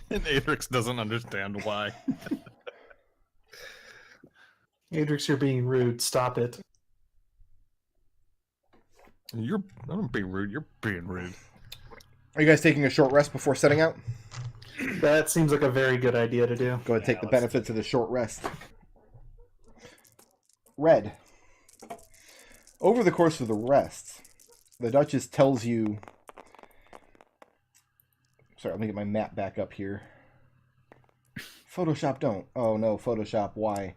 And Adrex doesn't understand why. Adrex, you're being rude. Stop it. I don't be rude. You're being rude. Are you guys taking a short rest before setting out? That seems like a very good idea to do. Go ahead and take the benefits of the short rest. Red. Over the course of the rest, the Duchess tells you... Sorry, let me get my map back up here. Photoshop don't. Oh no, Photoshop, why?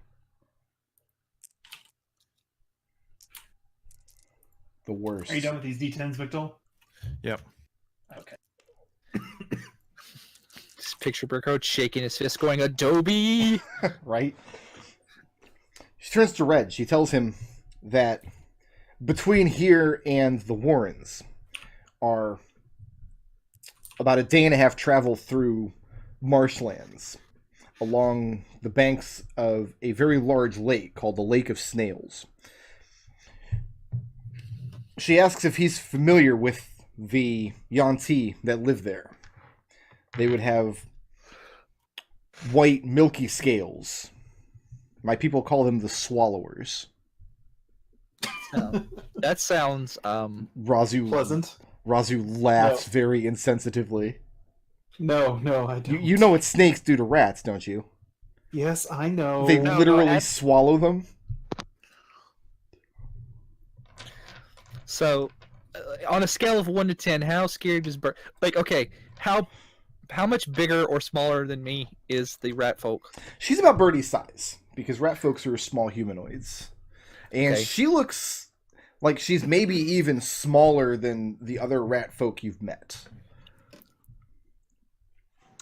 The worst. Are you done with these D10s, McDohl? Yep. Okay. Just picture Burkhardt shaking his fist going, Adobe! Right? She turns to Red. She tells him that between here and the Warrens are about a day and a half travel through marshlands along the banks of a very large lake called the Lake of Snails. She asks if he's familiar with the Yuan-ti that live there. They would have white, milky scales. My people call them the swallowers. That sounds Raazu Pleasant. Raazu laughs very insensitively. No, I don't. You know what snakes do to rats, don't you? Yes, I know. They No, literally swallow them. so. On a scale of 1 to 10, how scared is Bert? Like, okay, how much bigger or smaller than me is the rat folk? She's about Birdie's size, because rat folks are small humanoids. And Okay. she looks like she's maybe even smaller than the other rat folk you've met.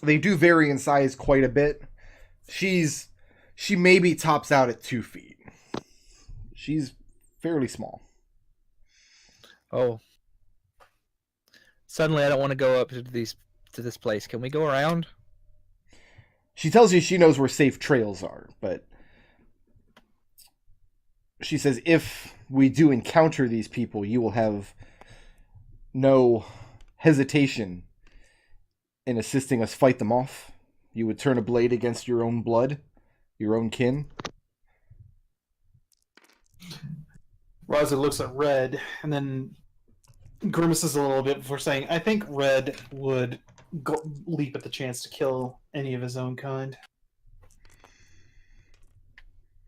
They do vary in size quite a bit. She maybe tops out at 2 feet. She's fairly small. Oh. Suddenly, I don't want to go up to this place. Can we go around? She tells you she knows where safe trails are, but she says if we do encounter these people, you will have no hesitation in assisting us fight them off. You would turn a blade against your own blood, your own kin. Raazu looks at Red and then grimaces a little bit before saying, I think Red would leap at the chance to kill any of his own kind.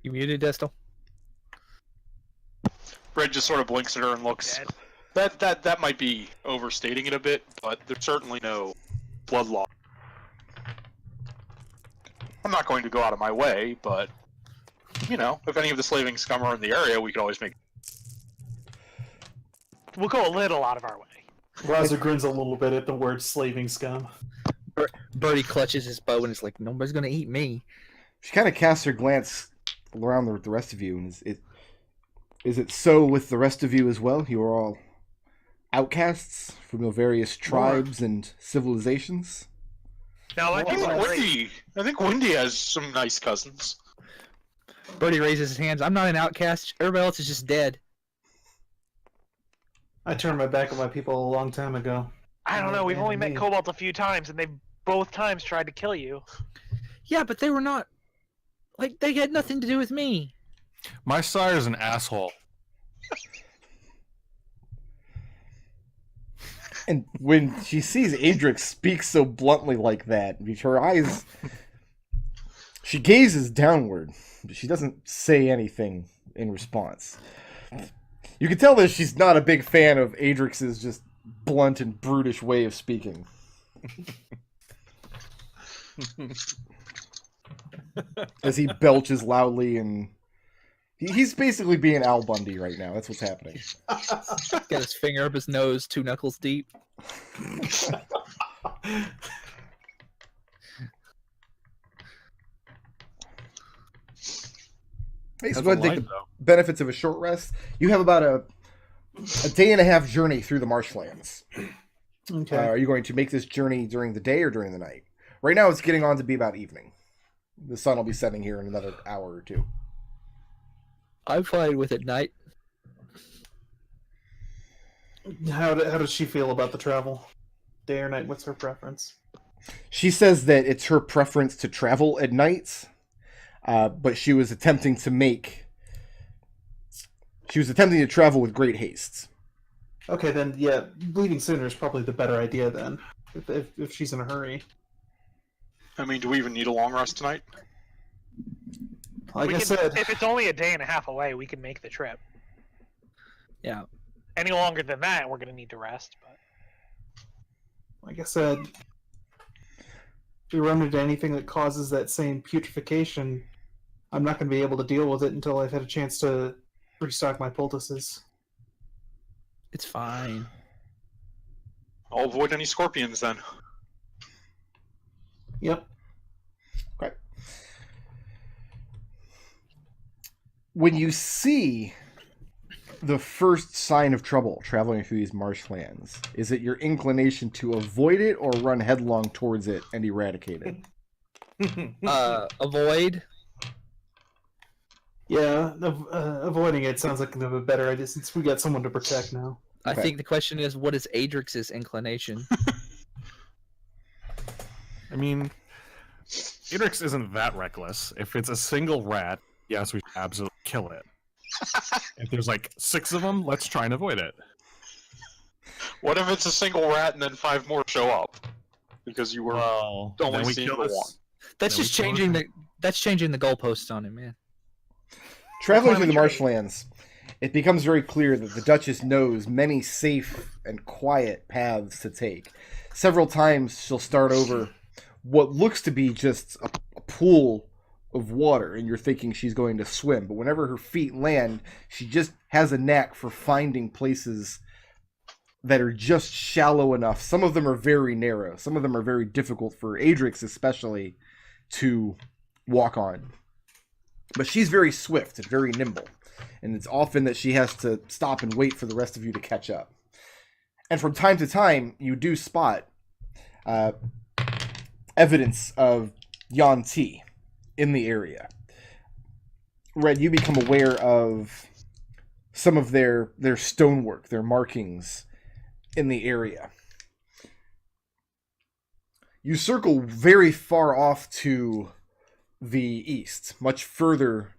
You muted, Destil? Red just sort of blinks at her and looks. That might be overstating it a bit, but there's certainly no blood law. I'm not going to go out of my way, but if any of the slaving scum are in the area, we could always make. We'll go a little out of our way. Raazu grins a little bit at the word slaving scum. Birdie clutches his bow and is like, nobody's going to eat me. She kind of casts her glance around the rest of you, and is it so with the rest of you as well? You are all outcasts from your various tribes and civilizations? No, I think I think Wendy has some nice cousins. Birdie raises his hands. I'm not an outcast. Everybody else is just dead. I turned my back on my people a long time ago. I don't know. We've only met Kobold a few times, and they both times tried to kill you. Yeah, but they were not... Like, they had nothing to do with me. My sire's an asshole. And when she sees Adrex speak so bluntly like that, her eyes... She gazes downward, but she doesn't say anything in response. You can tell that she's not a big fan of Adrex's just blunt and brutish way of speaking. As he belches loudly, and he's basically being Al Bundy right now. That's what's happening. Got his finger up his nose, 2 knuckles deep. Hey, so That's go ahead and a take line, the though. benefits of a short rest. You have about a day and a half journey through the marshlands. Okay. Are you going to make this journey during the day or during the night? Right now, it's getting on to be about evening. The sun will be setting here in another hour or two. I'm fine with it night. How does she feel about the travel? Day or night? What's her preference? She says that it's her preference to travel at night, but she was attempting to travel with great haste. Okay, then yeah, leaving sooner is probably the better idea then, if she's in a hurry. I mean, do we even need a long rest tonight? Like We I can- said, if it's only a day and a half away, we can make the trip. Yeah. Any longer than that, we're gonna need to rest. But like I said, if we run into anything that causes that same putrefaction, I'm not going to be able to deal with it until I've had a chance to restock my poultices. It's fine. I'll avoid any scorpions then. Yep. Okay. When you see the first sign of trouble traveling through these marshlands, is it your inclination to avoid it or run headlong towards it and eradicate it? Avoid. Yeah, avoiding it sounds like a better idea since we got someone to protect now. I Okay. think the question is, what is Adrex's inclination? I mean, Adrex isn't that reckless. If it's a single rat, yes, we should absolutely kill it. If there's like 6 of them, let's try and avoid it. What if it's a single rat and then 5 more show up? Because you were Well, only then we seeing kill the this. one. That's Then just we kill changing it. that's changing the goalposts on him, man. Traveling through the Climate marshlands, it becomes very clear that the Duchess knows many safe and quiet paths to take. Several times she'll start over what looks to be just a pool of water, and you're thinking she's going to swim. But whenever her feet land, she just has a knack for finding places that are just shallow enough. Some of them are very narrow. Some of them are very difficult for Adrex especially to walk on. But she's very swift and very nimble. And it's often that she has to stop and wait for the rest of you to catch up. And from time to time, you do spot evidence of Yuan-ti in the area. Red, you become aware of some of their stonework, their markings in the area. You circle very far off to the east, much further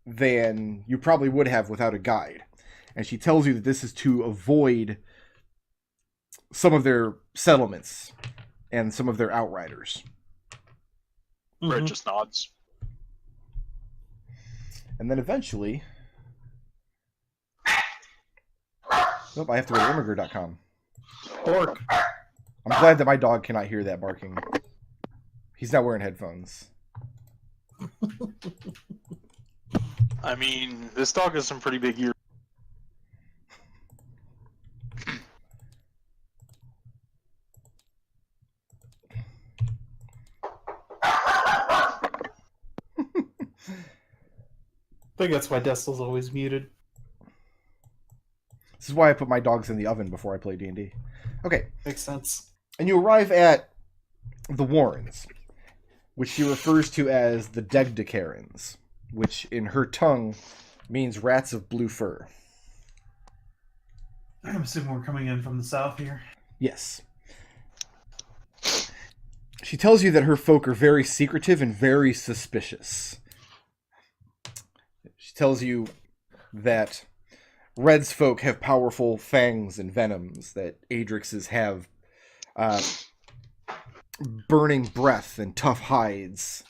than you probably would have without a guide. And she tells you that this is to avoid some of their settlements and some of their outriders. Red just nods. And then eventually... Nope, I have to go to immigrant.com. Orc. I'm glad that my dog cannot hear that barking. He's not wearing headphones. I mean, this dog has some pretty big ears. I think that's why Destil's always muted. This is why I put my dogs in the oven before I play D&D. Okay, Makes sense. and you arrive at the Warrens, which she refers to as the Degdecarans, which in her tongue means rats of blue fur. I'm assuming we're coming in from the south here. Yes. She tells you that her folk are very secretive and very suspicious. She tells you that Red's folk have powerful fangs and venoms, that Adrex's have burning breath and tough hides,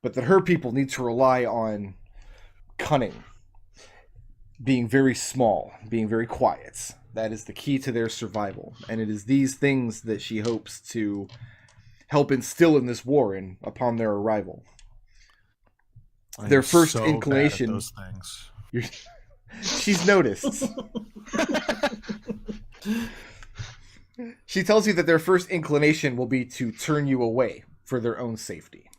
but that her people need to rely on cunning, being very small, being very quiet. That is the key to their survival, and it is these things that she hopes to help instill in this warren upon their arrival. I'm Their first so bad at inclination- those things. She's noticed. She tells you that their first inclination will be to turn you away for their own safety.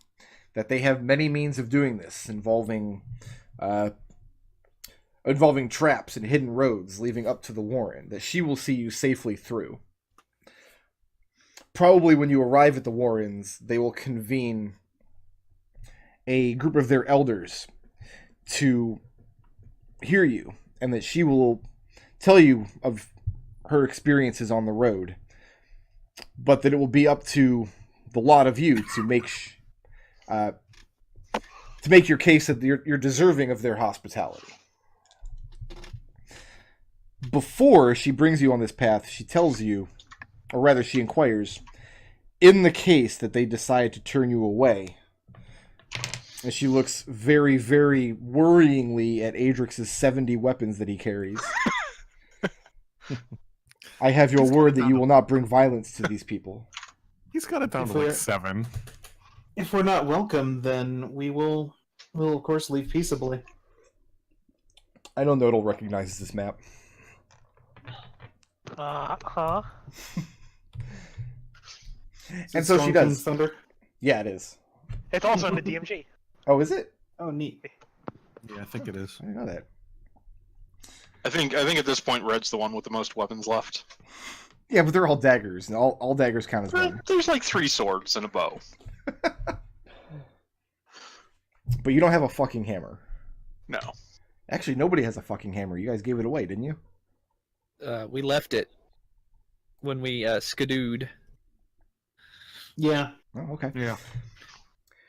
That they have many means of doing this, involving traps and hidden roads leading up to the warren, that she will see you safely through. Probably when you arrive at the warrens, they will convene a group of their elders to hear you, and that she will tell you of her experiences on the road, but that it will be up to the lot of you to make your case that you're deserving of their hospitality. Before she brings you on this path, she tells you, or rather she inquires, in the case that they decide to turn you away. And she looks very, very worryingly at Adrex's 70 weapons that he carries. I have your word that you will not bring violence to these people. He's got it down to like 7. If we're not welcome, then we'll of course leave peaceably. I know Nodal recognizes this map. Huh? And so she does. Thunder? Yeah, it is. It's also in the DMG. Oh, is it? Oh, neat. Yeah, I think it is. I didn't know that. I think at this point Red's the one with the most weapons left. Yeah, but they're all daggers, and all daggers count as one. There's like 3 swords and a bow. But you don't have a fucking hammer. No. Actually, nobody has a fucking hammer. You guys gave it away, didn't you? We left it when we skidooed. Yeah. Oh, okay. Yeah.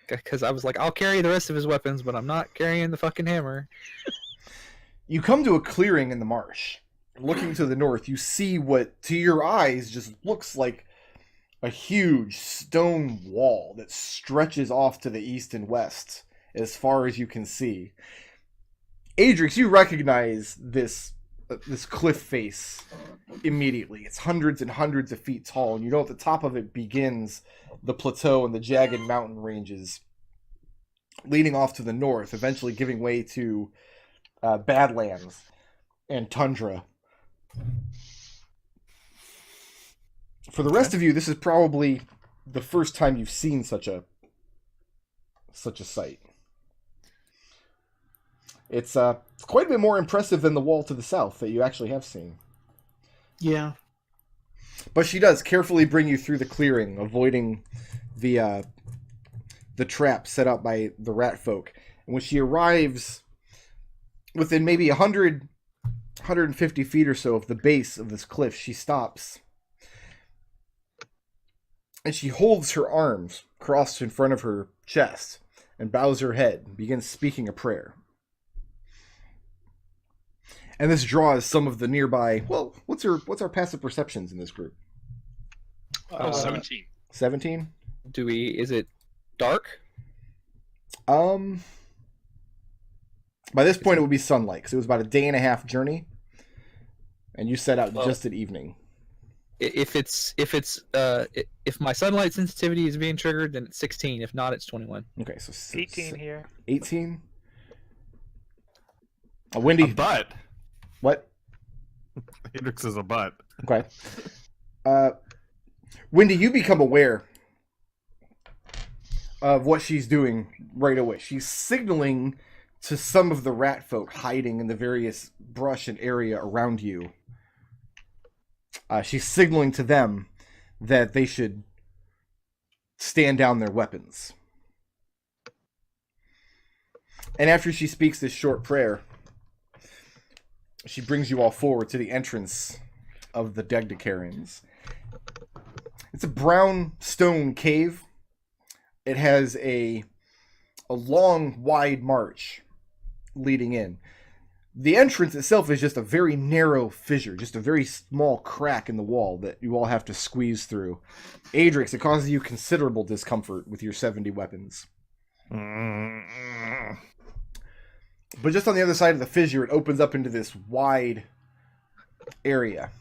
Because I was like, I'll carry the rest of his weapons, but I'm not carrying the fucking hammer. You come to a clearing in the marsh. Looking to the north, you see what, to your eyes, just looks like a huge stone wall that stretches off to the east and west as far as you can see. Adrex, you recognize this cliff face immediately. It's hundreds and hundreds of feet tall, and you know at the top of it begins the plateau and the jagged mountain ranges leading off to the north, eventually giving way to badlands and tundra. For the rest of you, this is probably the first time you've seen such a sight. It's quite a bit more impressive than the wall to the south that you actually have seen. Yeah. But she does carefully bring you through the clearing, avoiding the trap set up by the rat folk. And when she arrives within maybe 150 feet or so of the base of this cliff, she stops. And she holds her arms crossed in front of her chest and bows her head and begins speaking a prayer. And this draws some of the nearby... Well, what's our passive perceptions in this group? 17. 17? Is it dark? By this point, it would be sunlight, because it was about a day and a half journey, and you set out just at evening. If my sunlight sensitivity is being triggered, then it's 16. If not, it's 21. Okay, so 18 here. 18. Windy. A butt. What? Adrex is a butt. Okay. Wendy, you become aware of what she's doing right away. She's signaling to some of the rat folk hiding in the various brush and area around you. She's signaling to them that they should stand down their weapons. And after she speaks this short prayer, she brings you all forward to the entrance of the Degdecarans. It's a brown stone cave. It has a long, wide march leading in. The entrance itself is just a very narrow fissure, just a very small crack in the wall that you all have to squeeze through. Adrex, it causes you considerable discomfort with your 70 weapons. But just on the other side of the fissure, it opens up into this wide area.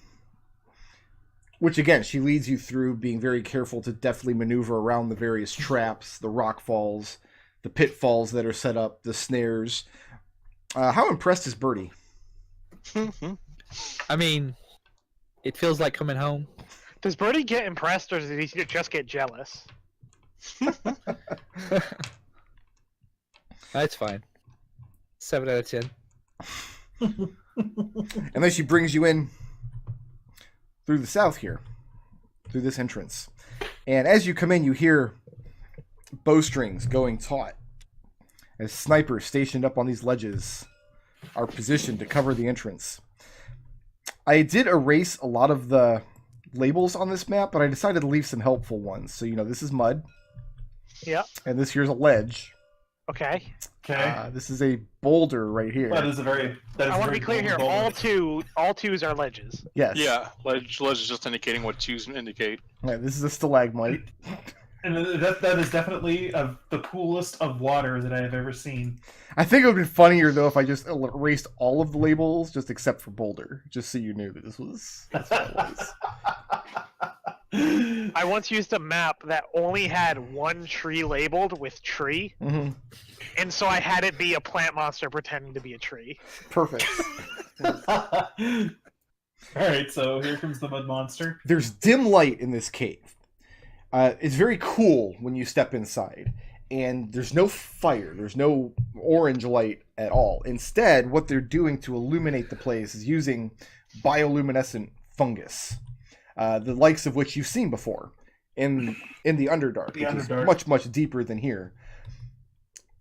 Which, again, she leads you through, being very careful to deftly maneuver around the various traps, the rock falls, the pitfalls that are set up, the snares. How impressed is Birdie? I mean, it feels like coming home. Does Birdie get impressed, or does he just get jealous? That's fine. 7 out of 10. And then she brings you in through the south here, through this entrance. And as you come in, you hear bowstrings going taut as snipers stationed up on these ledges are positioned to cover the entrance. I did erase a lot of the labels on this map, but I decided to leave some helpful ones. So, this is mud. Yeah. And this here's a ledge. Okay. Okay. This is a boulder right here. That is a very. That is I want to very be clear here. bold. All twos are ledges. Yes. Yeah, ledge is just indicating what twos indicate. Yeah, this is a stalagmite. And that is definitely the coolest of water that I have ever seen. I think it would have been funnier though if I just erased all of the labels, just except for boulder, just so you knew that that's what it was. I once used a map that only had one tree labeled with tree, Mm-hmm. and so I had it be a plant monster pretending to be a tree. Perfect. All right, so here comes the mud monster. There's dim light in this cave. It's very cool when you step inside, and there's no fire. There's no orange light at all. Instead, what they're doing to illuminate the place is using bioluminescent fungus, the likes of which you've seen before in the Underdark, which is much, much deeper than here.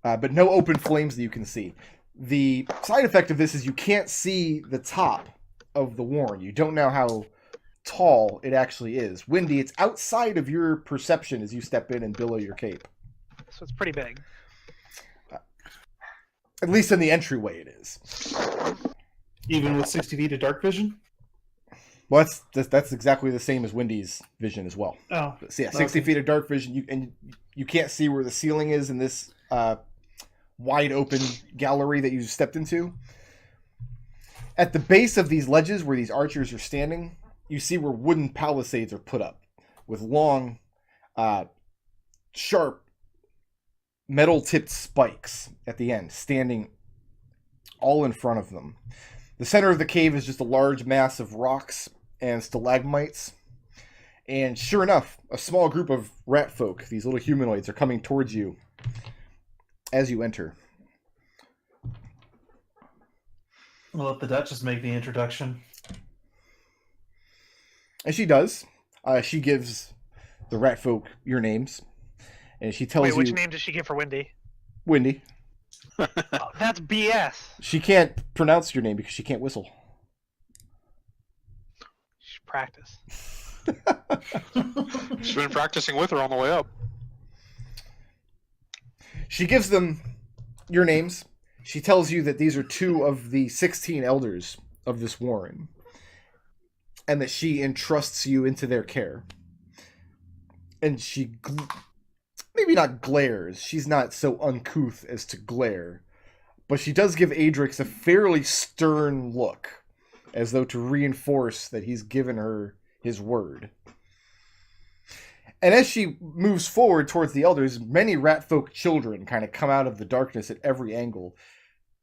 But no open flames that you can see. The side effect of this is you can't see the top of the warren. You don't know how tall it actually is. Windy, it's outside of your perception as you step in and billow your cape. So it's pretty big. At least in the entryway it is. Even with 60 feet of dark vision? Well, that's exactly the same as Windy's vision as well. Oh. So yeah, 60 feet of dark vision, you can't see where the ceiling is in this wide open gallery that you stepped into. At the base of these ledges where these archers are standing, you see where wooden palisades are put up with long, sharp, metal-tipped spikes at the end, standing all in front of them. The center of the cave is just a large mass of rocks and stalagmites. And sure enough, a small group of rat folk, these little humanoids, are coming towards you as you enter. We'll let the Duchess make the introduction. And she does. She gives the rat folk your names. And she tells Wait, you... which name does she give for Windy? Windy. Oh, that's BS. She can't pronounce your name because she can't whistle. She should practice. She's been practicing with her on the way up. She gives them your names. She tells you that these are 2 of the 16 elders of this warren, and that she entrusts you into their care. And she maybe not glares. She's not so uncouth as to glare, but she does give Adrex a fairly stern look, as though to reinforce that he's given her his word. And as she moves forward towards the elders, many ratfolk children kind of come out of the darkness at every angle,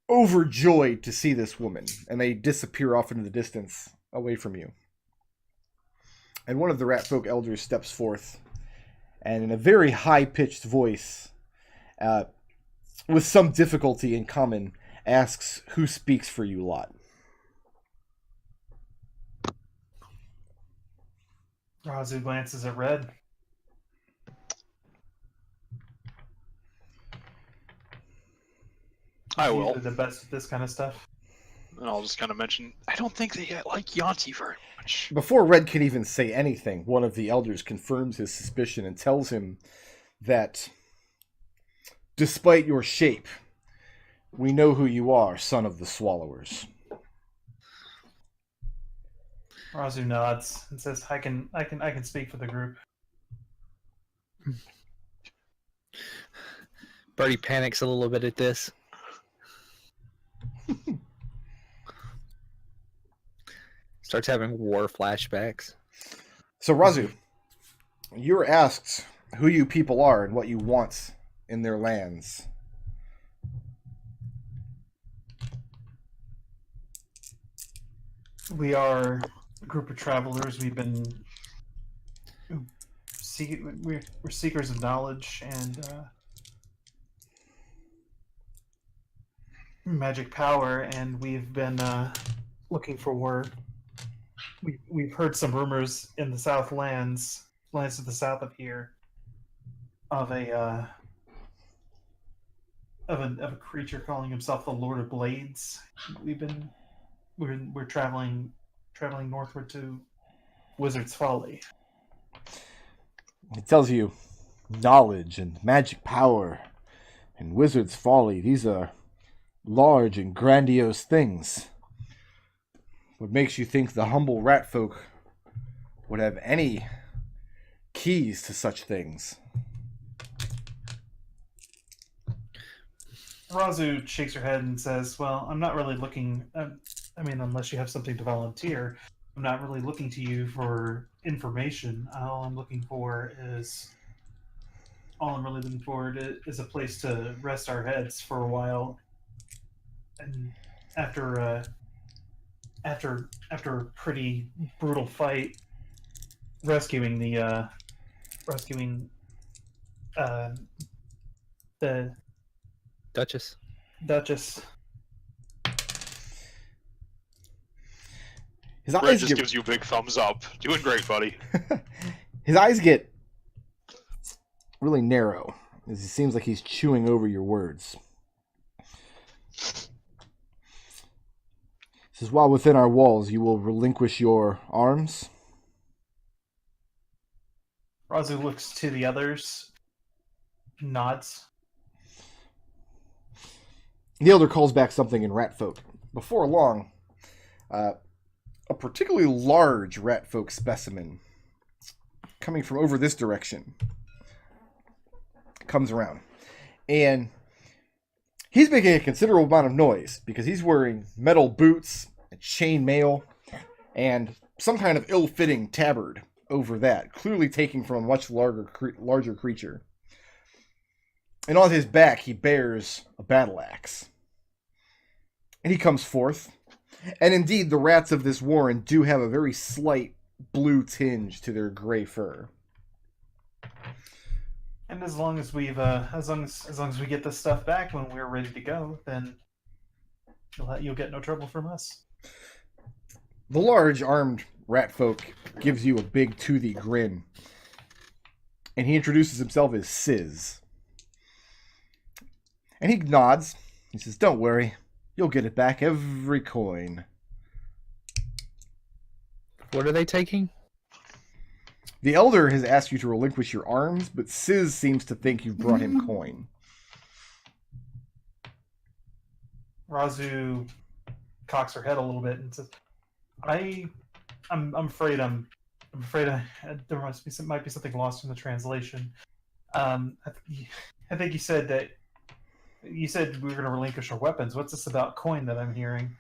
overjoyed to see this woman, and they disappear off into the distance away from you. And one of the ratfolk elders steps forth, and in a very high-pitched voice, with some difficulty in common, asks, "Who speaks for you lot?" Raazu glances at Red. I He's will. usually the best at this kind of stuff. And I'll just kind of mention, I don't think they like Yuan-ti very much. Before Red can even say anything, one of the elders confirms his suspicion and tells him that, despite your shape, we know who you are, son of the Swallowers. Raazu nods and says, "I can speak for the group." Birdie panics a little bit at this. Starts having war flashbacks. So, Raazu, you're asked who you people are and what you want in their lands. We are a group of travelers. We're seekers of knowledge and magic power, and we've been looking for word. We've heard some rumors in the lands to the south of here, of a creature calling himself the Lord of Blades. We're traveling northward to Wizard's Folly? It tells you knowledge and magic power and wizard's folly. These are large and grandiose things. What makes you think the humble rat folk would have any keys to such things? Raazu shakes her head and says, well, I'm not really looking... unless you have something to volunteer, I'm not really looking to you for information. All I'm really looking for is a place to rest our heads for a while. And after a pretty brutal fight, rescuing the Duchess. Duchess. His Red eyes just get gives you a big thumbs up. Doing great, buddy. his eyes get really narrow as it seems like he's chewing over your words. He says, while within our walls, you will relinquish your arms. Raazu looks to the others, nods. The elder calls back something in ratfolk. Before long, a particularly large ratfolk specimen coming from over this direction comes around. And he's making a considerable amount of noise because he's wearing metal boots, a chain mail, and some kind of ill-fitting tabard over that, clearly taken from a much larger creature. And on his back, he bears a battle axe. And he comes forth. And indeed, the rats of this warren do have a very slight blue tinge to their gray fur. And as long as we've as long as we get this stuff back when we're ready to go, then you'll get no trouble from us. The large armed rat folk gives you a big toothy grin. And he introduces himself as Sizz. And he nods. He says, don't worry. You'll get it back, every coin. What are they taking? The elder has asked you to relinquish your arms, but Sizz seems to think you've brought him coin. Raazu cocks her head a little bit and says, I'm afraid there might be something lost in the translation. I think you said we were going to relinquish our weapons. What's this about coin that I'm hearing?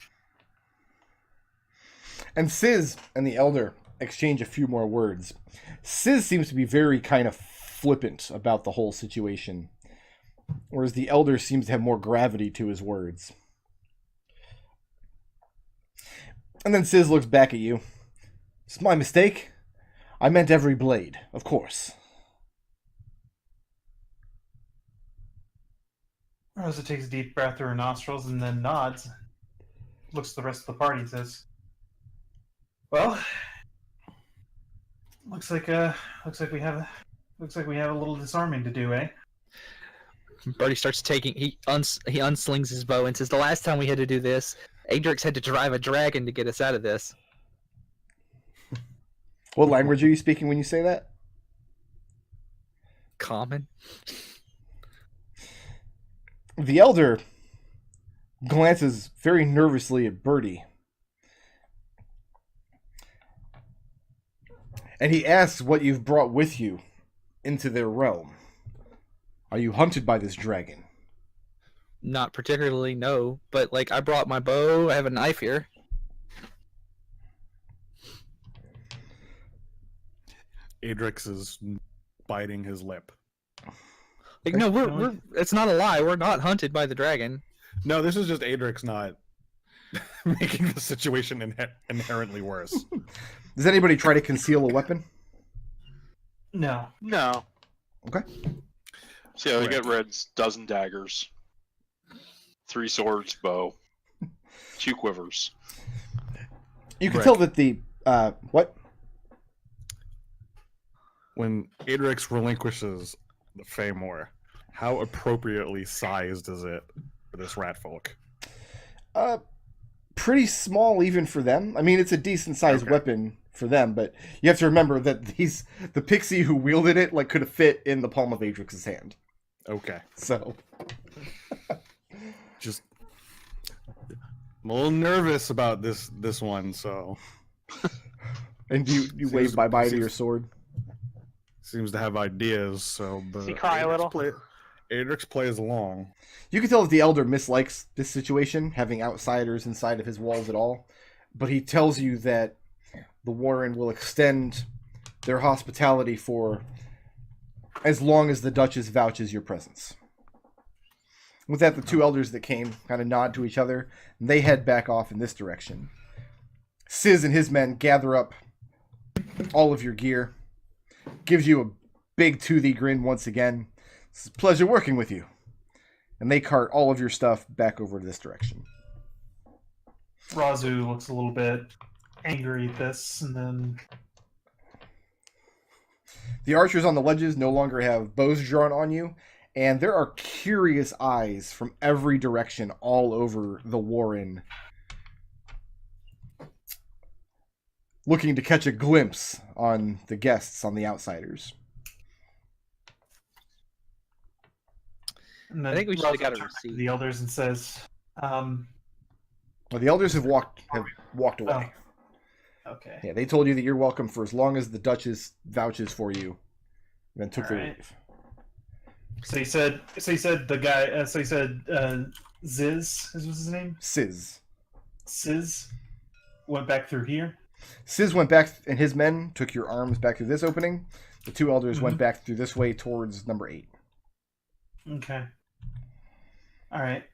And Sizz and the elder exchange a few more words. Sizz seems to be very kind of flippant about the whole situation, whereas the elder seems to have more gravity to his words. And then Sizz looks back at you. It's my mistake. I meant every blade, of course. Rosa takes a deep breath through her nostrils and then nods. Looks at the rest of the party and says, well, looks like we have a little disarming to do, eh? Birdie starts taking. He unslings his bow and says, "The last time we had to do this, Adrex had to drive a dragon to get us out of this." What language are you speaking when you say that? Common. The elder glances very nervously at Birdie. And he asks what you've brought with you into their realm. Are you hunted by this dragon? Not particularly, no. But, like, I brought my bow. I have a knife here. Adrex is biting his lip. Like, no, we're. It's not a lie. We're not hunted by the dragon. No, this is just Adrex not making the situation inherently worse. Does anybody try to conceal a weapon? No. No. Okay. So yeah, we get Red's dozen daggers, 3 swords, bow, 2 quivers. You can tell that the what? When Adrex relinquishes the Feymore, how appropriately sized is it for this rat folk? pretty small even for them. I mean, it's a decent sized weapon for them, but you have to remember that the pixie who wielded it like could have fit in the palm of Adrex's hand. Okay. So, Just I'm a little nervous about this one, so. and you wave bye-bye to your sword. Seems to have ideas, so. But Does he cry a little? Adrex plays along. You can tell that the Elder mislikes this situation, having outsiders inside of his walls at all, but he tells you that the Warren will extend their hospitality for as long as the Duchess vouches your presence. With that, the two elders that came kind of nod to each other, and they head back off in this direction. Sizz and his men gather up all of your gear, gives you a big toothy grin once again. It's a pleasure working with you. And they cart all of your stuff back over to this direction. Raazu looks a little bit angry at this, and then The archers on the ledges no longer have bows drawn on you, and there are curious eyes from every direction all over the Warren, looking to catch a glimpse on the guests, on the outsiders. And then I think we should have Raazu got a turns to receipt. the elders and says, Well, the elders have walked away. okay. Yeah, they told you that you're welcome for as long as the Duchess vouches for you, and then took their Alright. leave. So he said the guy, Ziz, was his name? Sizz. Sizz went back through here. Sizz went back, and his men took your arms back through this opening. The two elders went back through this way towards number 8. Okay. Alright.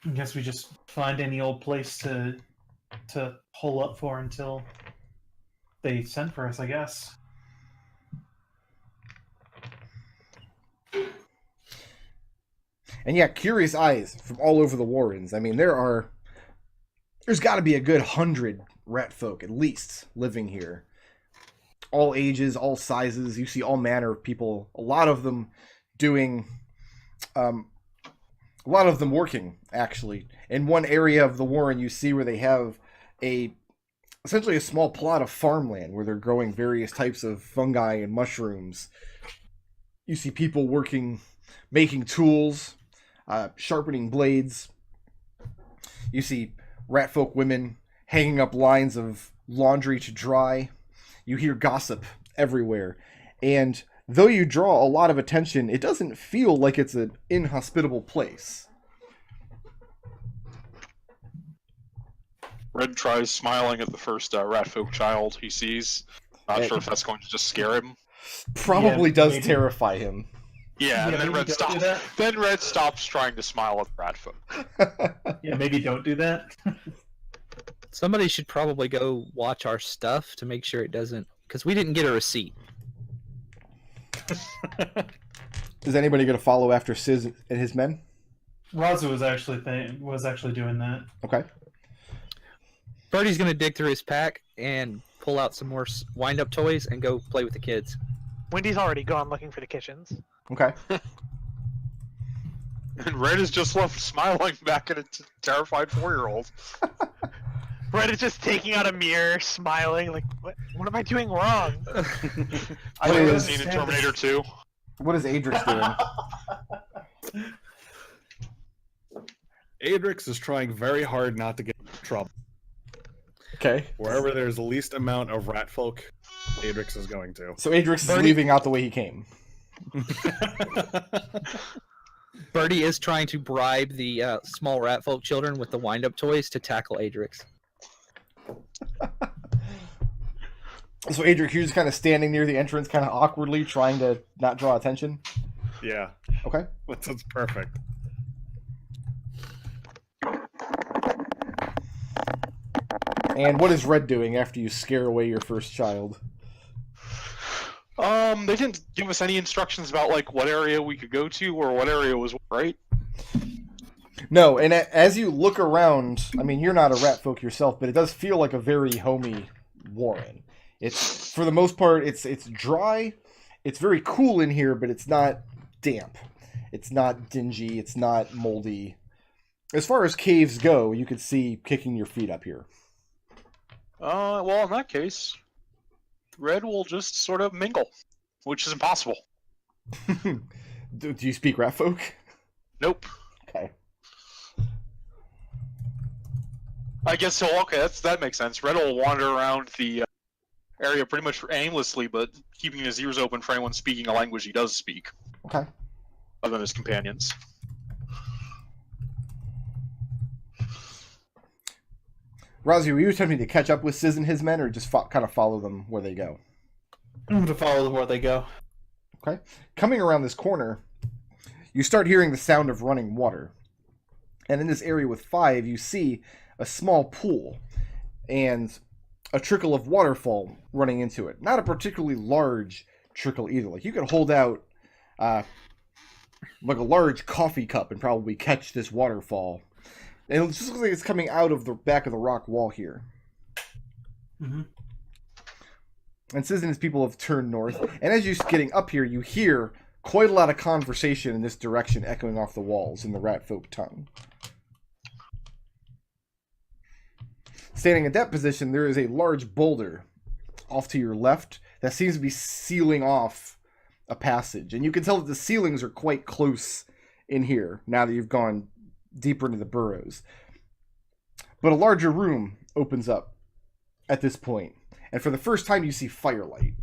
I guess we just find any old place to hole up for until they send for us, I guess. And yeah, curious eyes from all over the Warrens. I mean, there's got to be a good 100 rat folk at least living here. All ages, all sizes. You see all manner of people. A lot of them doing, a lot of them working actually. In one area of the Warren, you see where they have essentially a small plot of farmland where they're growing various types of fungi and mushrooms. You see people working, making tools, sharpening blades. You see ratfolk women hanging up lines of laundry to dry. You hear gossip everywhere. And though you draw a lot of attention, it doesn't feel like it's an inhospitable place. Red tries smiling at the first ratfolk child he sees. Not sure if that's going to just scare him. Probably Yeah, does maybe. terrify him. Yeah, and then maybe Red don't do stops. that. Then Red stops trying to smile at the ratfolk. Yeah, maybe don't do that. Somebody should probably go watch our stuff to make sure it doesn't, because we didn't get a receipt. Is anybody going to follow after Sizz and his men? Raazu was actually doing that. Okay. Birdie's gonna dig through his pack and pull out some more wind-up toys and go play with the kids. Wendy's already gone looking for the kitchens. Okay. And Red is just left smiling back at a terrified 4-year-old. Red is just taking out a mirror, smiling, like, what am I doing wrong? I What haven't is- seen in Terminator 2. What is Adrex doing? Adrex is trying very hard not to get in trouble. Okay. Wherever there's the least amount of rat folk, Adrex is going to. So Adrex is Birdie- leaving out the way he came. Birdie is trying to bribe the small ratfolk children with the wind-up toys to tackle Adrex. So Adrex, you're just kind of standing near the entrance, kind of awkwardly, trying to not draw attention. Yeah, Okay. that's perfect. And what is Red doing after you scare away your first child? They didn't give us any instructions about like what area we could go to or what area was right. No, and as you look around, I mean, you're not a rat folk yourself, but it does feel like a very homey Warren. It's, for the most part, it's dry. It's very cool in here, but it's not damp. It's not dingy. It's not moldy. As far as caves go, you could see kicking your feet up here. Well, in that case, Red will just sort of mingle, which is impossible. Do you speak rat folk? Nope. Okay. I guess so. Okay, that makes sense. Red will wander around the area pretty much aimlessly, but keeping his ears open for anyone speaking a language he does speak, Okay. other than his companions. Raazu, were you attempting to catch up with Sizz and his men, or just kind of follow them where they go? I'm going to follow them where they go. Okay. Coming around this corner, you start hearing the sound of running water. And in this area with 5, you see a small pool and a trickle of waterfall running into it. Not a particularly large trickle either. Like, you could hold out like a large coffee cup and probably catch this waterfall. And it just looks like it's coming out of the back of the rock wall here. Mm-hmm. And Sizz and his people have turned north. And as you're getting up here, you hear quite a lot of conversation in this direction echoing off the walls in the rat folk tongue. Standing at that position, there is a large boulder off to your left that seems to be sealing off a passage. And you can tell that the ceilings are quite close in here now that you've gone deeper into the burrows. But a larger room opens up at this point. And for the first time, you see firelight.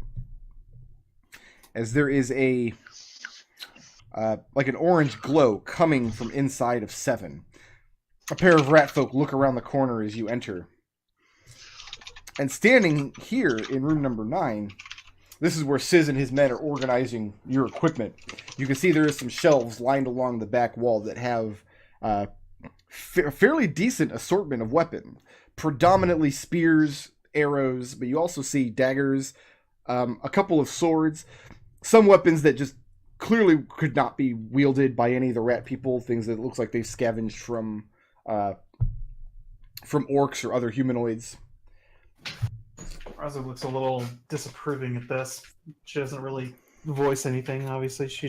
As there is a like an orange glow coming from inside of 7. A pair of rat folk look around the corner as you enter. And standing here in room number 9, this is where Sizz and his men are organizing your equipment. You can see there is some shelves lined along the back wall that have a fairly decent assortment of weapons. Predominantly spears, arrows, but you also see daggers, a couple of swords, some weapons that just clearly could not be wielded by any of the rat people, things that looks like they've scavenged from orcs or other humanoids. Raazu looks a little disapproving at this. She doesn't really voice anything. Obviously, she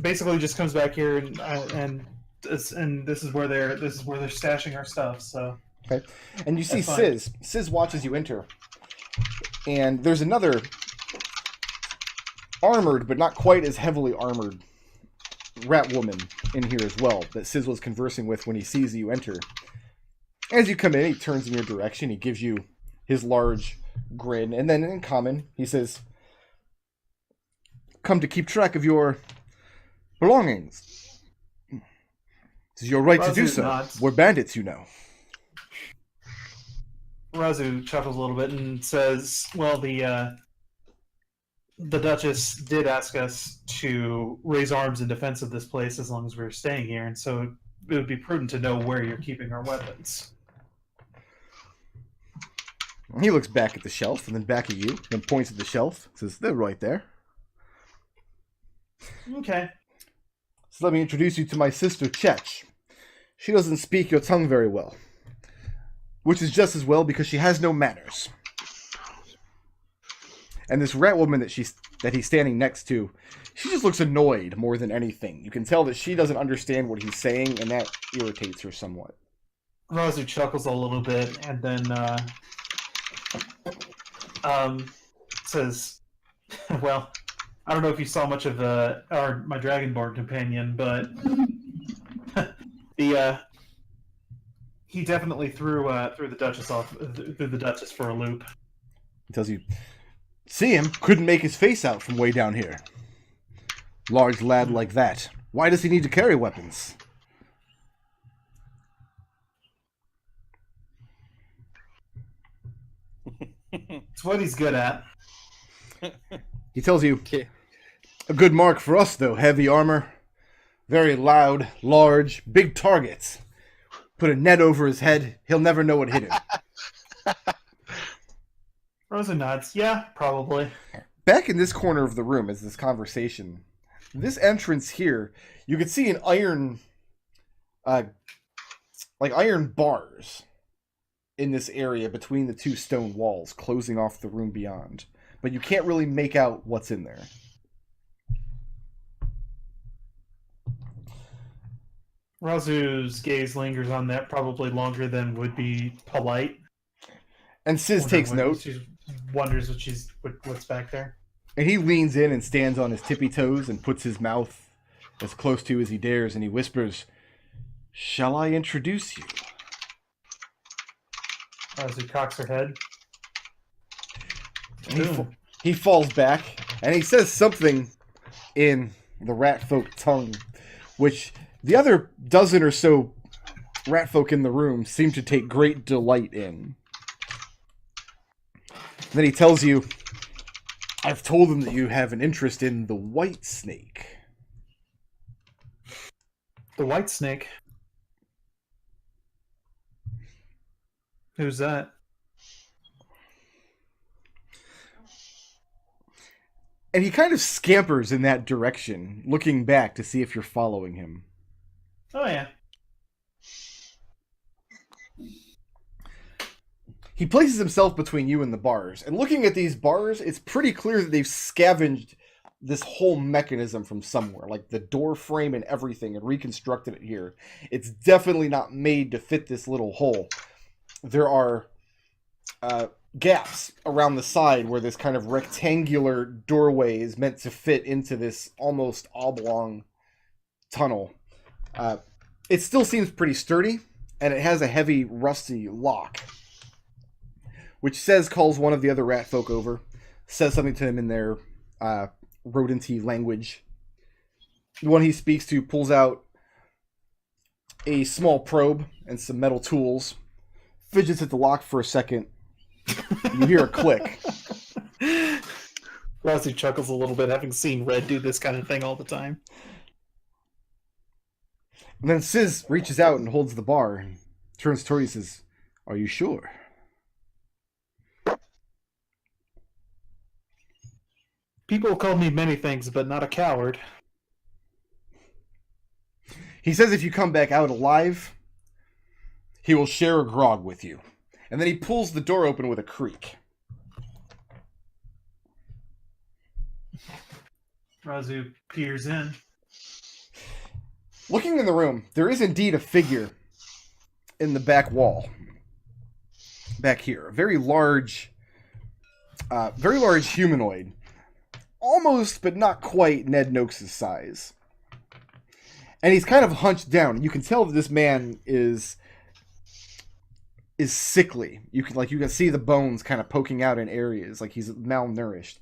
basically just comes back here and this is where they're stashing our stuff. So okay, and you see Sizz. Sizz watches you enter, and there's another armored but not quite as heavily armored rat woman in here as well that Sizz was conversing with when he sees you enter. As you come in, he turns in your direction. He gives you his large grin, and then in common, he says, "Come to keep track of your belongings. This is your right to do so. nods. We're bandits, you know." Raazu chuckles a little bit and says, "Well, the Duchess did ask us to raise arms in defense of this place as long as we were staying here, and so it would be prudent to know where you're keeping our weapons." He looks back at the shelf, and then back at you, then points at the shelf, says, "They're right there." Okay. So let me introduce you to my sister, Chech. She doesn't speak your tongue very well, which is just as well because she has no manners. And this rat woman that he's standing next to, she just looks annoyed more than anything. You can tell that she doesn't understand what he's saying, and that irritates her somewhat. Raazu chuckles a little bit and then says, "Well, I don't know if you saw much of my Dragonborn companion, but he definitely threw the Duchess for a loop." He tells you, "See him? Couldn't make his face out from way down here. Large lad like that. Why does he need to carry weapons?" It's what he's good at. He tells you, Okay. "A good mark for us, though. Heavy armor. Very loud, large, big targets. Put a net over his head, he'll never know what hit him." Raazu nods. Yeah, probably. Back in this corner of the room is this conversation. This entrance here, you can see an iron, iron bars in this area between the 2 stone walls, closing off the room beyond. But you can't really make out what's in there. Raazu's gaze lingers on that probably longer than would be polite. And Sis takes note. She wonders what's back there. And he leans in and stands on his tippy toes and puts his mouth as close to you as he dares, and he whispers, "Shall I introduce you?" Raazu cocks her head. He falls back, and he says something in the rat folk tongue, which the other dozen or so rat folk in the room seem to take great delight in. And then he tells you, "I've told them that you have an interest in the white snake." The white snake? Who's that? And he kind of scampers in that direction, looking back to see if you're following him. Oh, yeah. He places himself between you and the bars. And looking at these bars, it's pretty clear that they've scavenged this whole mechanism from somewhere. Like the door frame and everything, and reconstructed it here. It's definitely not made to fit this little hole. There are gaps around the side where this kind of rectangular doorway is meant to fit into this almost oblong tunnel. It still seems pretty sturdy, and it has a heavy, rusty lock, which calls one of the other rat folk over, says something to him in their rodenty language. The one he speaks to pulls out a small probe and some metal tools, fidgets at the lock for a second. You hear a click. Raazu chuckles a little bit, having seen Red do this kind of thing all the time. And then Sis reaches out and holds the bar and turns toward you and says, "Are you sure?" People call me many things, but not a coward. He says if you come back out alive, he will share a grog with you. And then he pulls the door open with a creak. Raazu peers in. Looking in the room, there is indeed a figure in the back wall. Back here. A very large humanoid. Almost, but not quite, Ned Noakes' size. And he's kind of hunched down. You can tell that this man is sickly. You can see the bones kind of poking out in areas, like he's malnourished.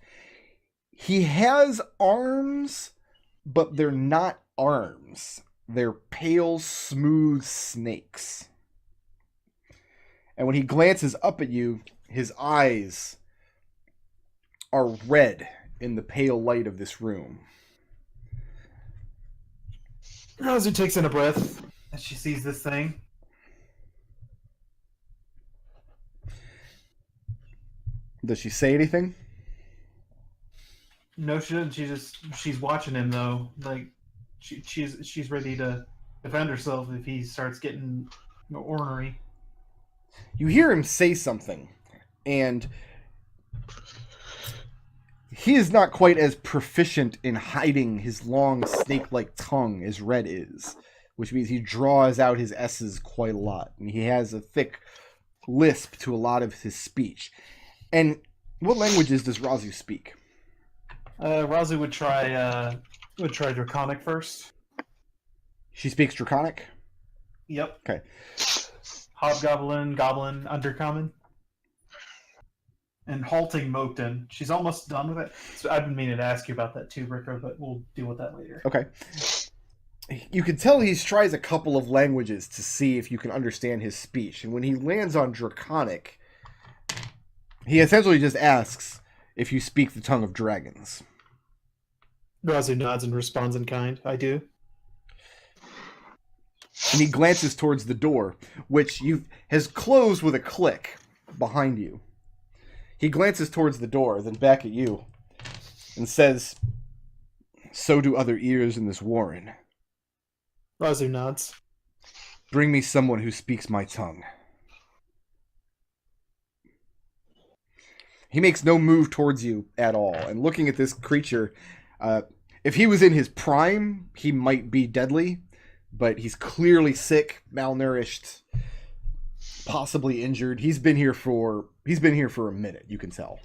He has arms, but they're not arms. They're pale, smooth snakes. And when he glances up at you, his eyes are red in the pale light of this room. Raazu takes in a breath. As she sees this thing. Does she say anything? No, she doesn't. She's watching him though. Like she's ready to defend herself if he starts getting ornery. You hear him say something, and he is not quite as proficient in hiding his long snake-like tongue as Red is, which means he draws out his S's quite a lot, and he has a thick lisp to a lot of his speech. And what languages does Raazu speak? Raazu would try Draconic first. She speaks Draconic? Yep. Okay. Hobgoblin, Goblin, Undercommon. And Halting Moten. She's almost done with it. So I've been meaning to ask you about that too, Rico, but we'll deal with that later. Okay. You can tell he tries a couple of languages to see if you can understand his speech. And when he lands on Draconic, he essentially just asks if you speak the tongue of dragons. Raazu nods and responds in kind. I do. And he glances towards the door, which has closed with a click behind you. He glances towards the door, then back at you, and says, "So do other ears in this warren." Raazu nods. "Bring me someone who speaks my tongue." He makes no move towards you at all. And looking at this creature, if he was in his prime, he might be deadly. but he's clearly sick, malnourished, possibly injured. He's been here for a minute, you can tell.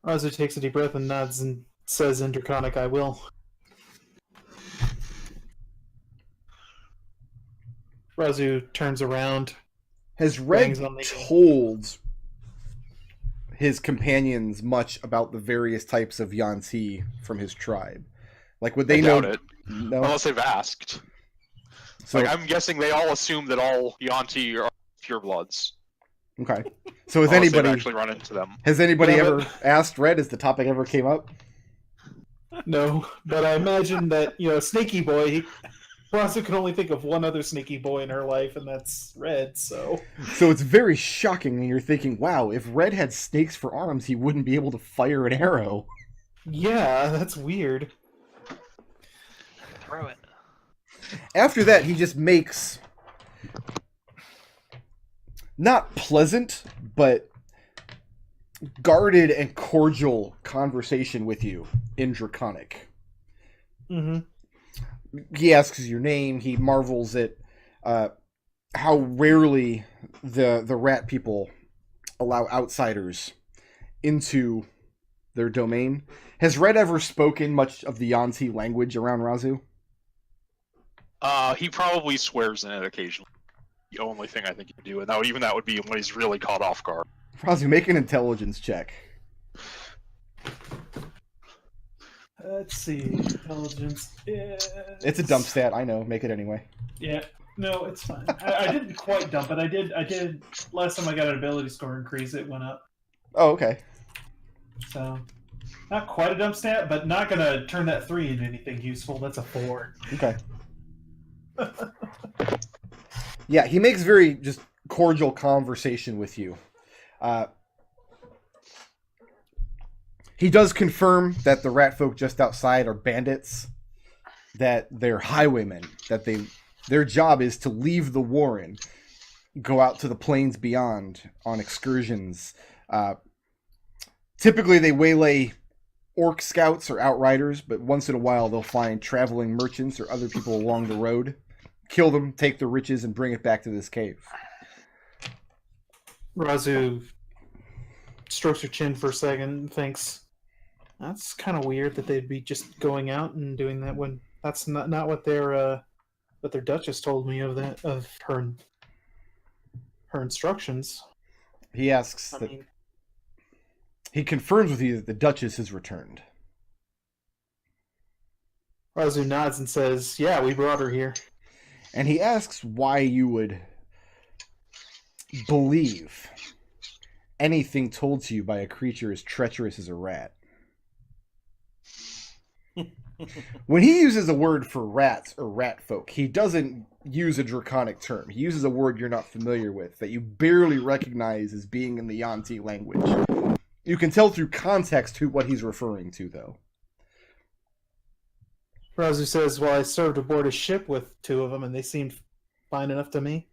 Raazu takes a deep breath and nods and says in Draconic, I will. Raazu turns around. Has Red Bangs on the- told his companions much about the various types of Yuan-ti from his tribe? Like, would they I know? doubt it. No. Unless they've asked. So, Like, I'm guessing they all assume that all Yuan-ti are purebloods. okay. So has Unless they've anybody actually run into them? has anybody Yeah, ever asked Red? Has the topic ever came up? No, but I imagine that, Snaky Boy, Raazu can only think of one other Snaky Boy in her life, and that's Red, so... So it's very shocking when you're thinking, wow, if Red had snakes for arms, he wouldn't be able to fire an arrow. Yeah, that's weird. Throw it. After that, he just makes not pleasant, but guarded and cordial conversation with you in Draconic. Mm-hmm. He asks your name. He marvels at how rarely the rat people allow outsiders into their domain. Has Red ever spoken much of the Yuan-ti language around Raazu? He probably swears in it occasionally. The only thing I think he can do, and that would be when he's really caught off guard. Raazu, make an intelligence check. Let's see. Intelligence. It's a dump stat, I know. Make it anyway. Yeah, no, it's fine. I didn't quite dump it. I did. Last time I got an ability score increase, it went up. Oh, okay. So, not quite a dump stat, but not gonna turn that 3 into anything useful. That's a 4. Okay. Yeah, he makes very just cordial conversation with you. He does confirm that the rat folk just outside are bandits, that they're highwaymen, that their job is to leave the warren, go out to the plains beyond on excursions. Typically they waylay orc scouts or outriders, but once in a while they'll find traveling merchants or other people along the road, kill them, take their riches, and bring it back to this cave. Raazu strokes her chin for a second and thinks, that's kind of weird that they'd be just going out and doing that when that's not what their Duchess told me of her instructions. He asks he confirms with you that the Duchess has returned. Raazu nods and says, yeah, we brought her here. And he asks why you would believe anything told to you by a creature as treacherous as a rat. When he uses a word for rats or rat folk, he doesn't use a draconic term. He uses a word you're not familiar with, that you barely recognize as being in the Yuan-ti language. You can tell through context what he's referring to, though. Raazu says, well, I served aboard a ship with 2 of them, and they seemed fine enough to me.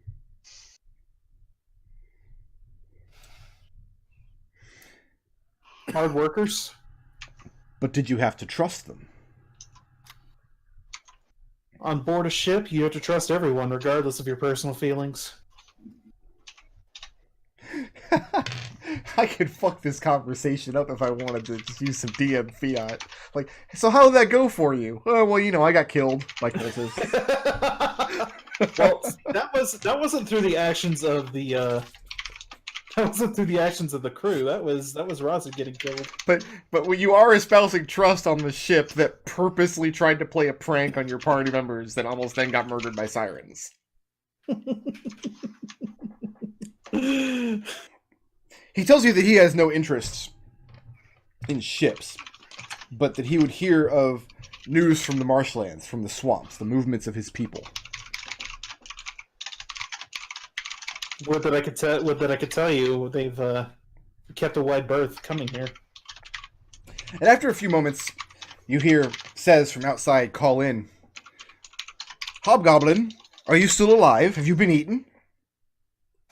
Hard workers. But did you have to trust them? On board a ship, you have to trust everyone, regardless of your personal feelings. I could fuck this conversation up if I wanted to just use some DM fiat. Like, so how did that go for you? Oh, well, I got killed by cultists. Well, that wasn't through the actions of the crew. That was Raazu getting killed. But when you are espousing trust on the ship that purposely tried to play a prank on your party members that almost then got murdered by sirens. He tells you that he has no interest in ships, but that he would hear of news from the marshlands, from the swamps, the movements of his people. What that I could tell you, they've kept a wide berth coming here. And after a few moments, you hear Says from outside call in, Hobgoblin, are you still alive? Have you been eaten?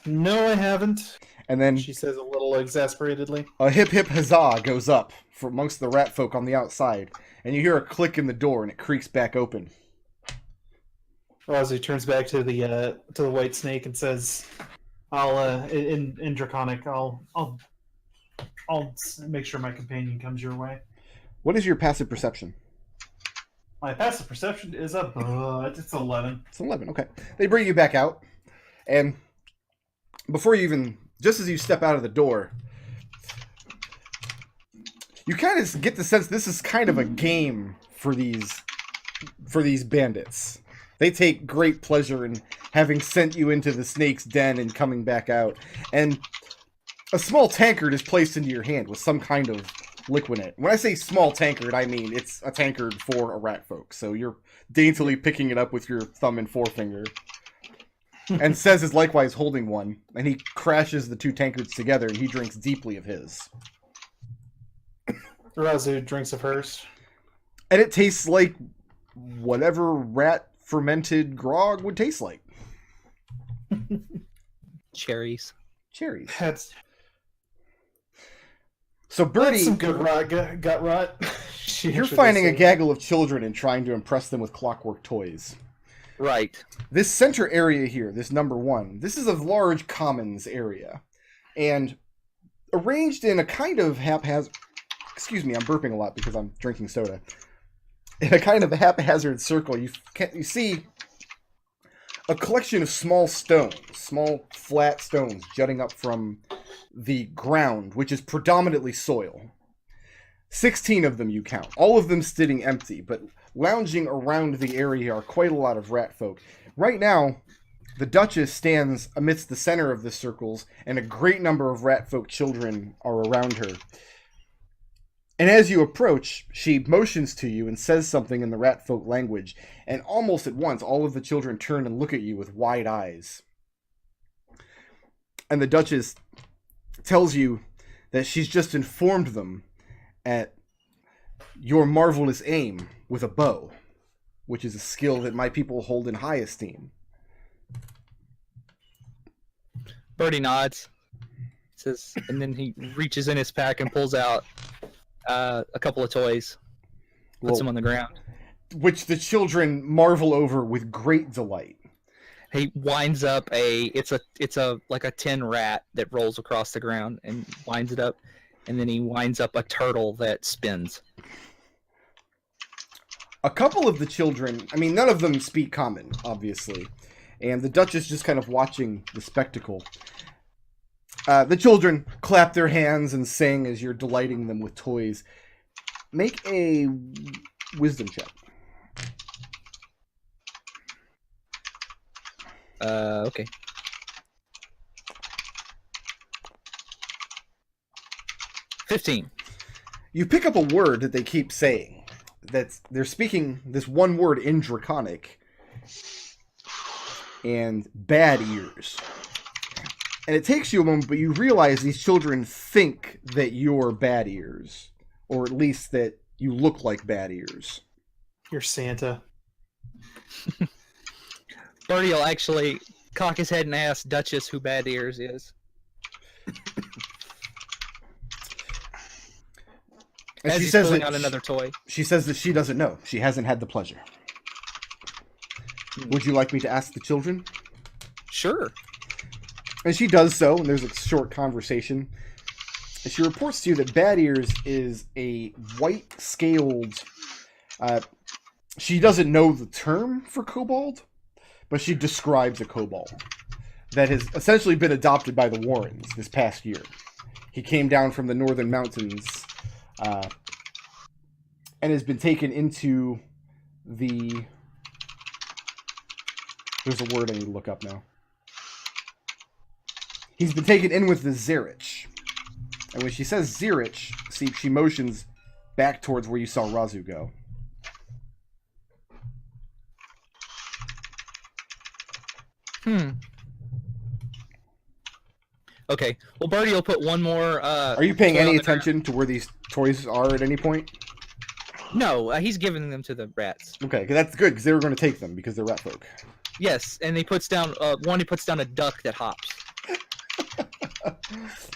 No, I haven't. And then She says a little exasperatedly. a hip hip huzzah goes up from amongst the rat folk on the outside, and you hear a click in the door and it creaks back open. Raazu turns back to the white snake and says, "I'll in Draconic, I'll make sure my companion comes your way." What is your passive perception? My passive perception is it's 11. It's 11. Okay. They bring you back out, and before you even, just as you step out of the door, you kind of get the sense this is kind of a game for these bandits. They take great pleasure in having sent you into the snake's den and coming back out. And a small tankard is placed into your hand with some kind of liquid in it. When I say small tankard, I mean it's a tankard for a rat folk. So you're daintily picking it up with your thumb and forefinger. And Sez is likewise holding one, and he crashes the two tankards together, and he drinks deeply of his. Raazu drinks of hers. And it tastes like whatever rat fermented grog would taste like. Cherries. Cherries. That's So Birdie, some good gut rot. you're finding a gaggle of children and trying to impress them with clockwork toys. Right. This center area here, this number 1, this is a large commons area. And arranged in a kind of haphazard... Excuse me, I'm burping a lot because I'm drinking soda. In a kind of haphazard circle, you see a collection of small stones, small flat stones jutting up from the ground, which is predominantly soil. 16 of them you count, all of them sitting empty, but lounging around the area are quite a lot of rat folk. Right now, the Duchess stands amidst the center of the circles, and a great number of rat folk children are around her. And as you approach, she motions to you and says something in the rat folk language, and almost at once, all of the children turn and look at you with wide eyes. And the Duchess tells you that she's just informed them at your marvelous aim with a bow, which is a skill that my people hold in high esteem. Birdie nods. Says, and then he reaches in his pack and pulls out a couple of toys. Puts them on the ground. Which the children marvel over with great delight. He winds up it's a like a tin rat that rolls across the ground and winds it up, and then he winds up a turtle that spins. A couple of the children, I mean, none of them speak common, obviously, and the Duchess just kind of watching the spectacle. The children clap their hands and sing as you're delighting them with toys. Make a wisdom check. Okay. $15. You pick up a word that they keep saying. They're speaking this one word in Draconic. And bad ears. And it takes you a moment, but you realize these children think that you're bad ears. Or at least that you look like bad ears. You're Santa. Birdie will actually cock his head and ask Duchess who Bad Ears is. And As she he's says pulling that out another toy. She says that she doesn't know. She hasn't had the pleasure. Would you like me to ask the children? Sure. And she does so, and there's a short conversation. And she reports to you that Bad Ears is a white-scaled... she doesn't know the term for kobold, but she describes a kobold that has essentially been adopted by the Warrens this past year. He came down from the northern mountains and has been taken into the... There's a word I need to look up now. He's been taken in with the Zerich. And when she says Zerich, see, she motions back towards where you saw Raazu go. Okay. Well, Birdie will put one more... Are you paying toy any on the attention to where these toys are at any point? No, he's giving them to the rats. Okay, 'cause that's good, because they were going to take them, because they're rat folk. Yes, and he puts down... he puts down a duck that hops.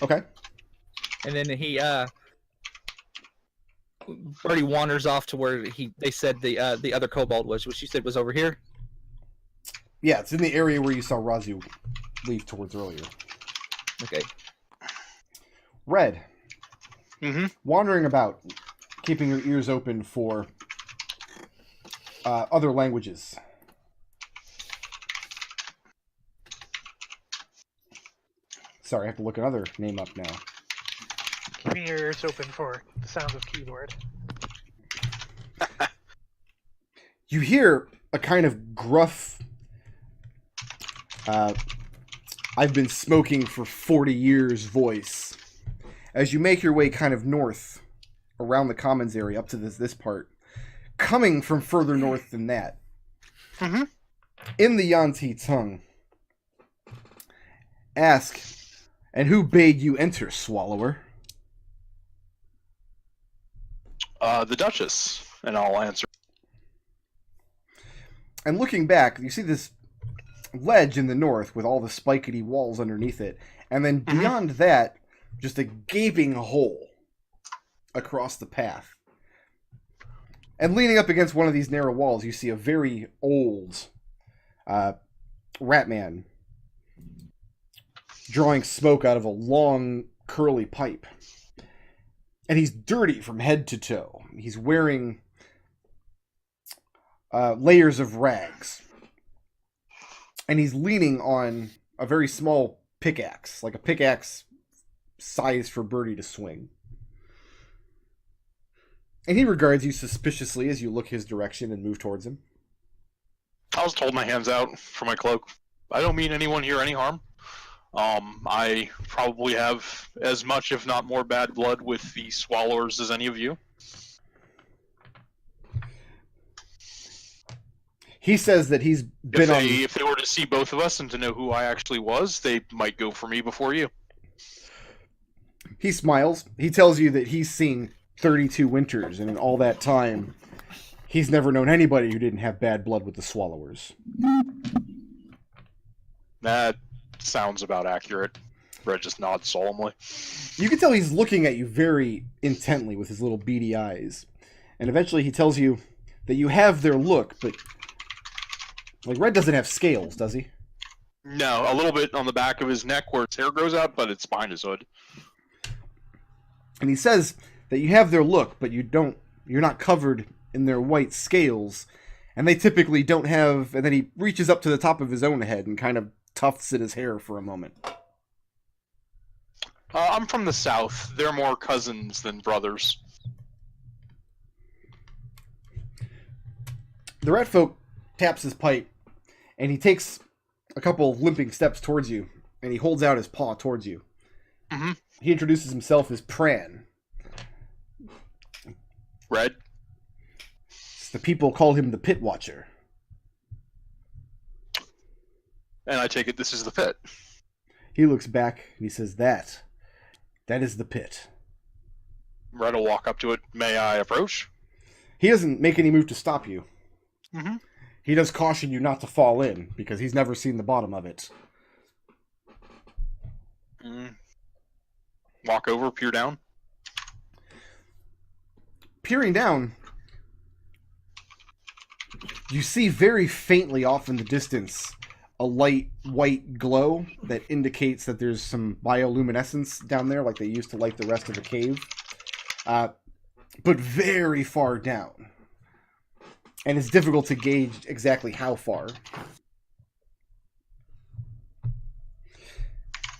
Okay. And then he... Birdie wanders off to where they said the other kobold was, which you said was over here. Yeah, it's in the area where you saw Raazu leave towards earlier. Okay. Red. Mm-hmm. Wandering about, keeping your ears open for other languages. Sorry, I have to look another name up now. Keeping your ears open for the sounds of keyboard. You hear a kind of gruff, I've been smoking for 40 years voice. As you make your way kind of north, around the commons area, up to this part, coming from further north than that, Mm-hmm. in the Yuan-ti tongue, ask, and who bade you enter, Swallower? The Duchess, and I'll answer. And looking back, you see this ledge in the north with all the spikety walls underneath it, and then beyond that, just a gaping hole across the path. And leaning up against one of these narrow walls, you see a very old rat man drawing smoke out of a long, curly pipe. And he's dirty from head to toe. He's wearing layers of rags. And he's leaning on a very small pickaxe, like a pickaxe sized for Birdie to swing. And he regards you suspiciously as you look his direction and move towards him. I'll just hold my hands out for my cloak. I don't mean anyone here any harm. I probably have as much, if not more, bad blood with the Swallowers as any of you. He says that he's been If they were to see both of us and to know who I actually was, they might go for me before you. He smiles. He tells you that he's seen 32 winters, and in all that time, he's never known anybody who didn't have bad blood with the Swallowers. That sounds about accurate. Red just nods solemnly. You can tell he's looking at you very intently with his little beady eyes. And eventually he tells you that you have their look, but... like, Red doesn't have scales, does he? No, a little bit on the back of his neck where his hair grows out, but it's behind his hood. And he says that you have their look, but you're not covered in their white scales, and they typically don't have... and then he reaches up to the top of his own head and kind of tufts at his hair for a moment. I'm from the south. They're more cousins than brothers. The rat folk taps his pipe, and he takes a couple of limping steps towards you, and he holds out his paw towards you. Mm-hmm. He introduces himself as Pran. Red? The people call him the Pit Watcher. And I take it this is the pit. He looks back, and he says, That is the pit. Red will walk up to it. May I approach? He doesn't make any move to stop you. Mm-hmm. He does caution you not to fall in, because he's never seen the bottom of it. Walk over, peer down. Peering down, you see very faintly off in the distance a light white glow that indicates that there's some bioluminescence down there, like they used to light the rest of the cave. But very far down. And it's difficult to gauge exactly how far.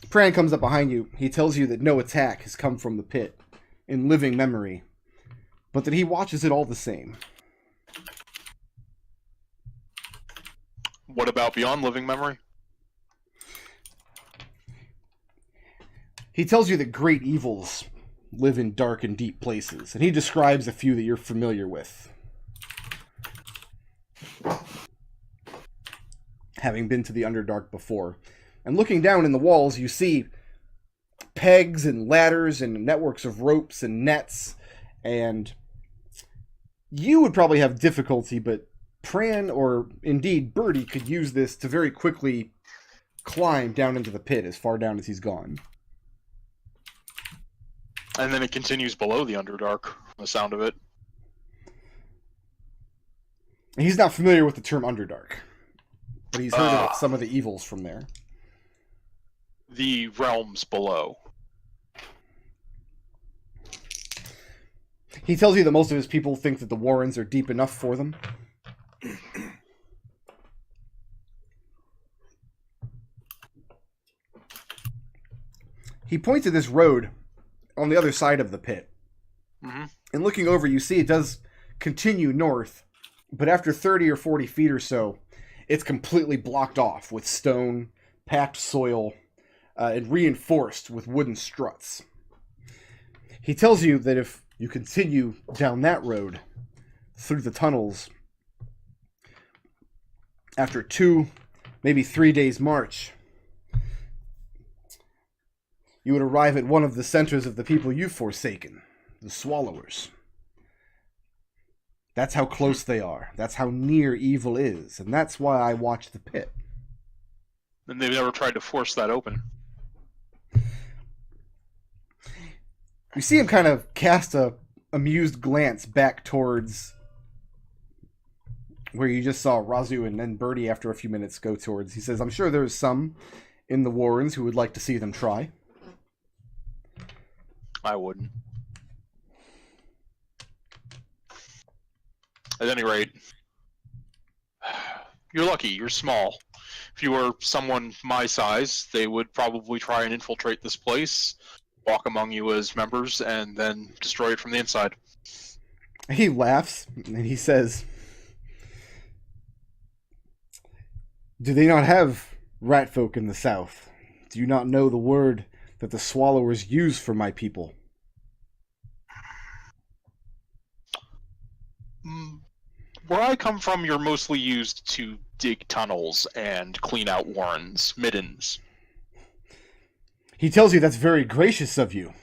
Pran comes up behind you. He tells you that no attack has come from the pit in living memory, but that he watches it all the same. What about beyond living memory? He tells you that great evils live in dark and deep places, and he describes a few that you're familiar with. Having been to the Underdark before. And looking down in the walls, you see pegs and ladders and networks of ropes and nets, and you would probably have difficulty, but Pran, or indeed Birdie, could use this to very quickly climb down into the pit as far down as he's gone. And then it continues below the Underdark, from the sound of it. And he's not familiar with the term Underdark. but he's heard of some of the evils from there. The realms below. He tells you that most of his people think that the Warrens are deep enough for them. He points at this road on the other side of the pit. Mm-hmm. And looking over, you see it does continue north, but after 30 or 40 feet or so, it's completely blocked off with stone, packed soil, and reinforced with wooden struts. He tells you that if you continue down that road, through the tunnels, after 2, maybe 3 days' march, you would arrive at one of the centers of the people you've forsaken, the Swallowers. That's how close they are. That's how near evil is. And that's why I watch the pit. And they've never tried to force that open. You see him kind of cast a amused glance back towards where you just saw Raazu and then Birdie after a few minutes go towards. He says, I'm sure there's some in the Warrens who would like to see them try. I wouldn't. At any rate, you're lucky, you're small. If you were someone my size, they would probably try and infiltrate this place, walk among you as members, and then destroy it from the inside. He laughs, and he says, do they not have rat folk in the south? Do you not know the word that the Swallowers use for my people? Where I come from, you're mostly used to dig tunnels and clean out warrens, middens. He tells you that's very gracious of you.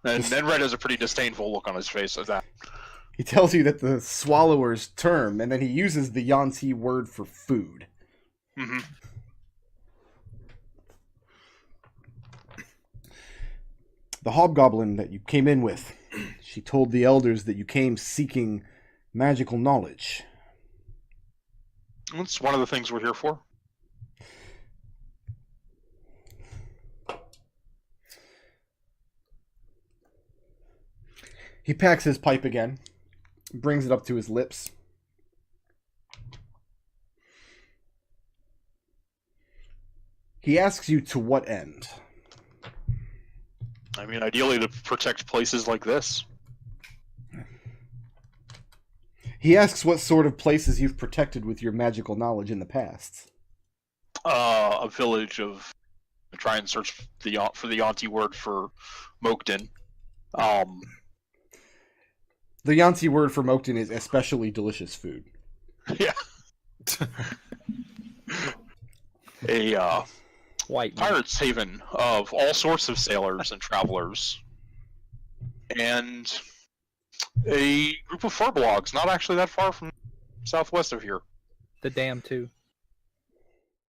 And Red has a pretty disdainful look on his face at that. He tells you that the Swallowers term, and then he uses the Yuan-ti word for food. Mm-hmm. The Hobgoblin that you came in with, she told the elders that you came seeking magical knowledge. That's one of the things we're here for. He packs his pipe again, brings it up to his lips. He asks you to what end? I mean, ideally to protect places like this. He asks what sort of places you've protected with your magical knowledge in the past. A village of... Try and search for the Yuan-ti word for Mokden. The Yuan-ti word for Mokden is especially delicious food. Yeah. A White pirate's haven of all sorts of sailors and travelers. And a group of fur blogs, not actually that far from southwest of here. The dam too.